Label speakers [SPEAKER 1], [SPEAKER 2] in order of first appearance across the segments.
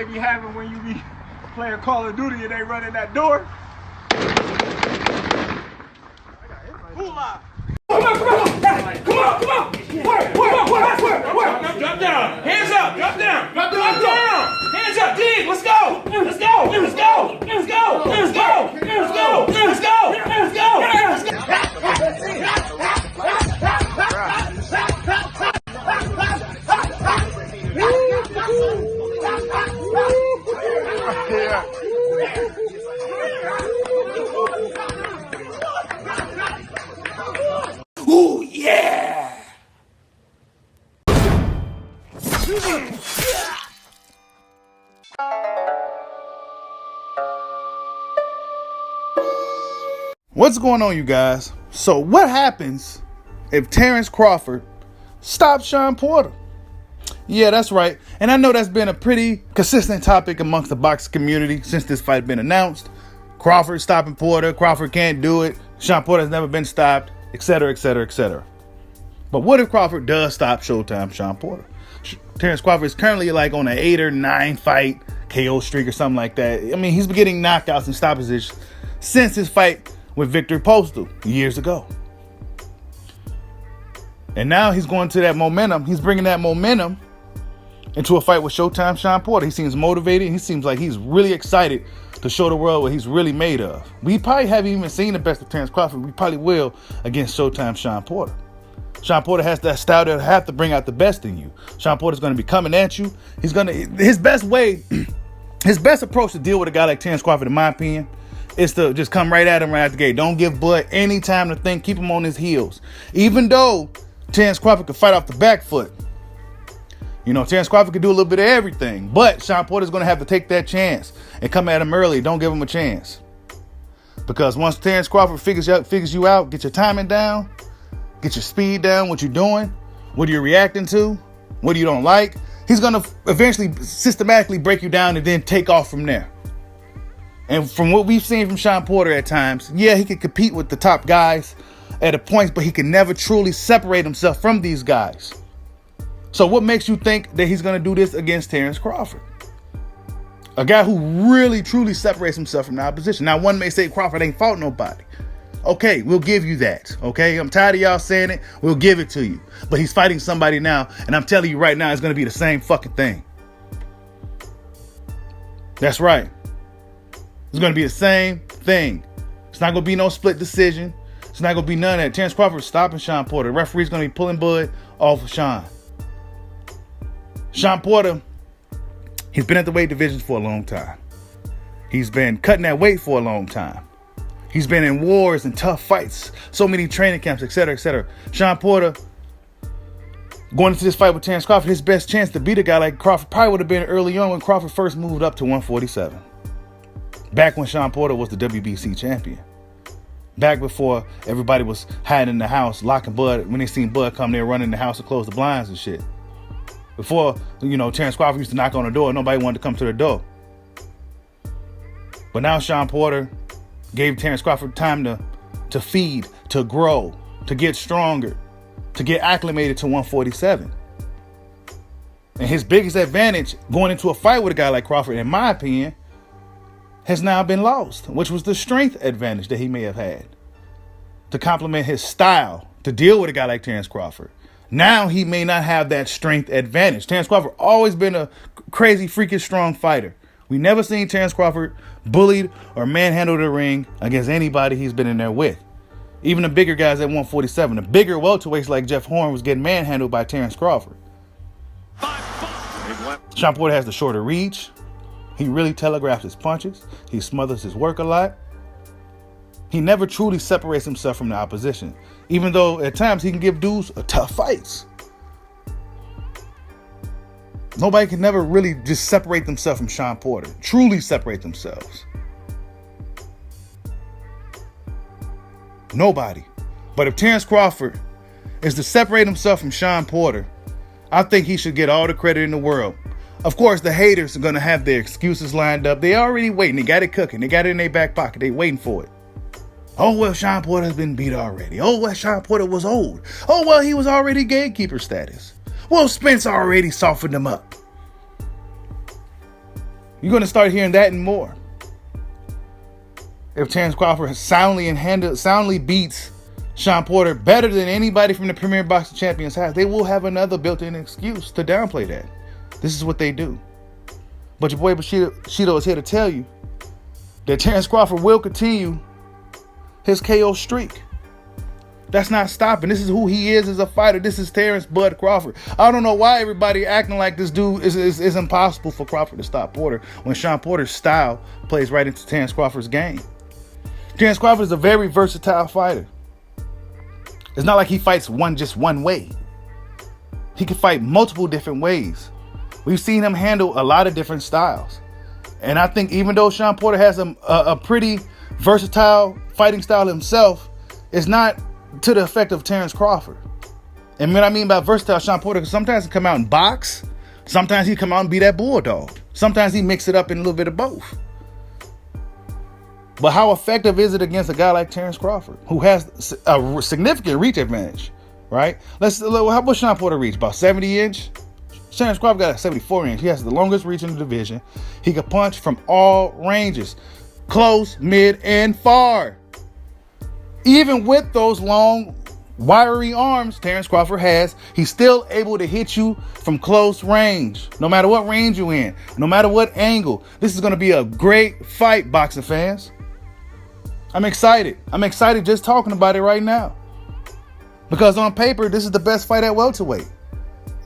[SPEAKER 1] They be having when you be playing Call of Duty and they run in that door. Come on. Where? Drop down. Hands up. Drop down. Hands up. Dig. Let's go. Ooh, yeah.
[SPEAKER 2] What's going on, you guys? So what happens if Terence Crawford stops Shawn Porter? Yeah, that's right. And I know that's been a pretty consistent topic amongst the boxing community since this fight been announced. Crawford stopping Porter. Crawford can't do it. Shawn Porter has never been stopped, etc., etc., etc. But what if Crawford does stop Showtime Shawn Porter? Terence Crawford is currently like on an 8 or 9 fight KO streak or something like that. I mean, he's been getting knockouts and stoppages since his fight with Victor Postal years ago. And now he's going to that momentum. He's bringing that momentum into a fight with Showtime Shawn Porter. He seems motivated. He seems like he's really excited to show the world what he's really made of. We probably haven't even seen the best of Terence Crawford. We probably will against Showtime Shawn Porter. Shawn Porter has that style that'll have to bring out the best in you. Shawn Porter's going to be coming at you. His best approach to deal with a guy like Terence Crawford, in my opinion, is to just come right at him right out the gate. Don't give Bud any time to think. Keep him on his heels. Even though Terence Crawford could fight off the back foot. You know, Terence Crawford could do a little bit of everything. But Shawn Porter's going to have to take that chance and come at him early. Don't give him a chance. Because once Terence Crawford figures you out, get your timing down, get your speed down, what you're doing, what you're reacting to, what you don't like, he's going to eventually systematically break you down and then take off from there. And from what we've seen from Shawn Porter at times, yeah, he can compete with the top guys at a point, but he can never truly separate himself from these guys. So what makes you think that he's going to do this against Terence Crawford? A guy who really, truly separates himself from the opposition. Now, one may say Crawford ain't fought nobody. Okay, we'll give you that. Okay, I'm tired of y'all saying it. We'll give it to you. But he's fighting somebody now, and I'm telling you right now, it's going to be the same fucking thing. That's right. It's going to be the same thing. It's not going to be no split decision. It's not going to be none of that. Terence Crawford stopping Shawn Porter. The referee's going to be pulling Bud off of Shawn. Shawn Porter, he's been at the weight division for a long time. He's been cutting that weight for a long time. He's been in wars and tough fights, so many training camps, etc., etc. Shawn Porter, going into this fight with Terence Crawford, his best chance to beat a guy like Crawford probably would have been early on when Crawford first moved up to 147. Back when Shawn Porter was the WBC champion. Back before everybody was hiding in the house, locking Bud. When they seen Bud come there, running in the house and close the blinds and shit. Before, Terence Crawford used to knock on the door. Nobody wanted to come to the door. But now Shawn Porter gave Terence Crawford time to feed, to grow, to get stronger, to get acclimated to 147. And his biggest advantage going into a fight with a guy like Crawford, in my opinion, has now been lost, which was the strength advantage that he may have had to complement his style to deal with a guy like Terence Crawford. Now he may not have that strength advantage. Terence Crawford always been a crazy, freakish, strong fighter. We never seen Terence Crawford bullied or manhandled the ring against anybody he's been in there with. Even the bigger guys at 147, the bigger welterweights like Jeff Horn was getting manhandled by Terence Crawford. Shawn Porter has the shorter reach. He really telegraphs his punches. He smothers his work a lot. He never truly separates himself from the opposition, even though at times he can give dudes tough fights. Nobody can never really just separate themselves from Shawn Porter, truly separate themselves. Nobody. But if Terence Crawford is to separate himself from Shawn Porter, I think he should get all the credit in the world. Of course, the haters are going to have their excuses lined up. They already waiting. They got it cooking. They got it in their back pocket. They waiting for it. Oh, well, Shawn Porter has been beat already. Oh, well, Shawn Porter was old. Oh, well, he was already gatekeeper status. Well, Spence already softened him up. You're going to start hearing that and more. If Terence Crawford soundly beats Shawn Porter better than anybody from the Premier Boxing Champions has, they will have another built-in excuse to downplay that. This is what they do. But your boy Bushido is here to tell you that Terence Crawford will continue his KO streak. That's not stopping. This is who he is as a fighter. This is Terence Bud Crawford. I don't know why everybody acting like this dude is impossible for Crawford to stop Porter when Shawn Porter's style plays right into Terence Crawford's game. Terence Crawford is a very versatile fighter. It's not like he fights just one way. He can fight multiple different ways. We've seen him handle a lot of different styles. And I think even though Shawn Porter has a pretty versatile fighting style himself, it's not to the effect of Terence Crawford. And what I mean by versatile Shawn Porter, because sometimes he come out and box, sometimes he come out and be that bulldog. Sometimes he mix it up in a little bit of both. But how effective is it against a guy like Terence Crawford, who has a significant reach advantage, right? How much Shawn Porter reach? About 70 inch? Terence Crawford got a 74 inch. He has the longest reach in the division. He can punch from all ranges, close, mid, and far. Even with those long, wiry arms Terence Crawford has, he's still able to hit you from close range. No matter what range you're in, no matter what angle. This is going to be a great fight, boxing fans. I'm excited. I'm excited just talking about it right now. Because on paper, this is the best fight at welterweight.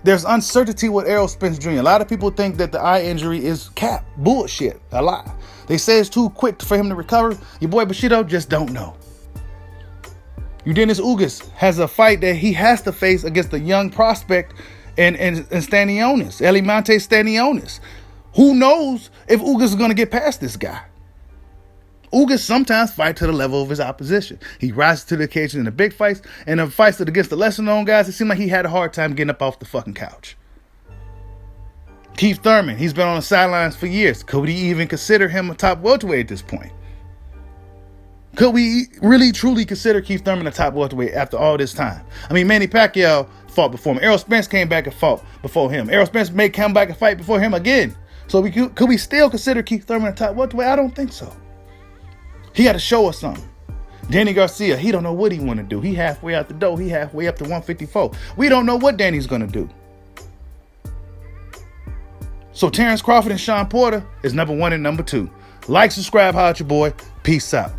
[SPEAKER 2] There's uncertainty with Errol Spence Jr. A lot of people think that the eye injury is cap. Bullshit. A lie. They say it's too quick for him to recover. Your boy Bushido just don't know. Eugenio Ugas has a fight that he has to face against the young prospect and Stanionis, Elimonte Stanionis. Who knows if Ugas is going to get past this guy? Ugas sometimes fights to the level of his opposition. He rises to the occasion in the big fights, and in fights against the lesser known guys, it seemed like he had a hard time getting up off the fucking couch. Keith Thurman, he's been on the sidelines for years. Could we even consider him a top welterweight at this point? Could we really truly consider Keith Thurman a top welterweight after all this time? I mean, Manny Pacquiao fought before him. Errol Spence came back and fought before him. Errol Spence may come back and fight before him again. So could we still consider Keith Thurman a top welterweight? I don't think so. He got to show us something. Danny Garcia, he don't know what he want to do. He halfway out the door. He halfway up to 154. We don't know what Danny's going to do. So Terence Crawford and Shawn Porter is number 1 and number 2. Like, subscribe, holla at your boy. Peace out.